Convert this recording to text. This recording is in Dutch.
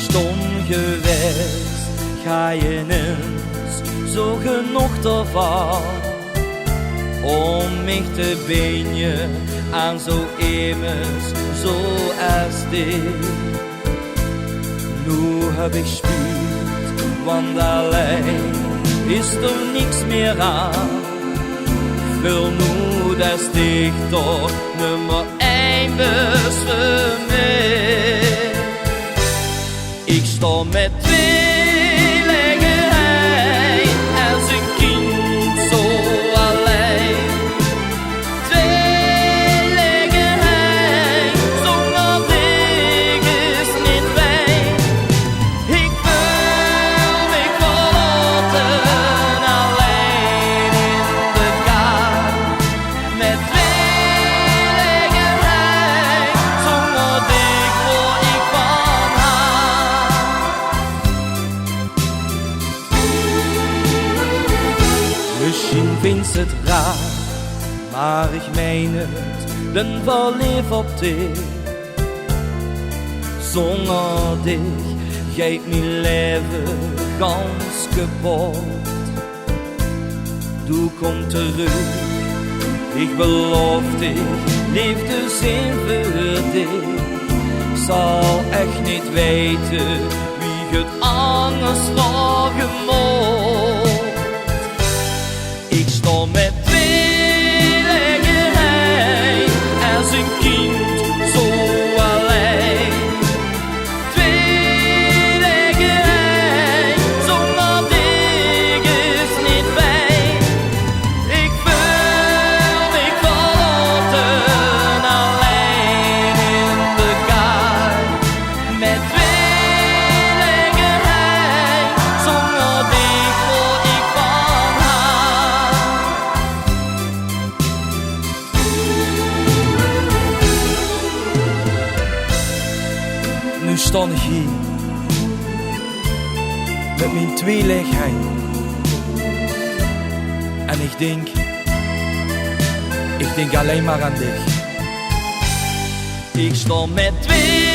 stom geweest, ga je eens zo genoeg ervan om mich te benen aan zo immers zo als dit. Nu heb ik spürt, want alleen is er niks meer aan. Wil nu dat ik toch nummer 1 bus voor mij. Ik sta met twee leggen heen als een kind zo alleen. Twee leggen heen zonder dich is niet fijn. Ik wil mich verlaten alleen in de kaart. Met twee leggen heen zonder dich word ik van haar. Misschien vindt het raar, maar ik meen het, ben verliefd op dich. Zonder dich geht mijn leven ganz kapot. Du komt terug, ik beloof dich, liefde zijn voor dich. Zal echt niet weten wie het anders vragen moet. Ik sta met twee leggen heen als een kind zo alleen. Twee leggen heen zonder dich is niet fijn. Ik wil mich verlaten alleen in de kaart. Met twee leggen heen zonder dich word ik van haar. Nu sta ik hier met mijn tweelegheid en ik denk alleen maar aan dich. Ik sta met twee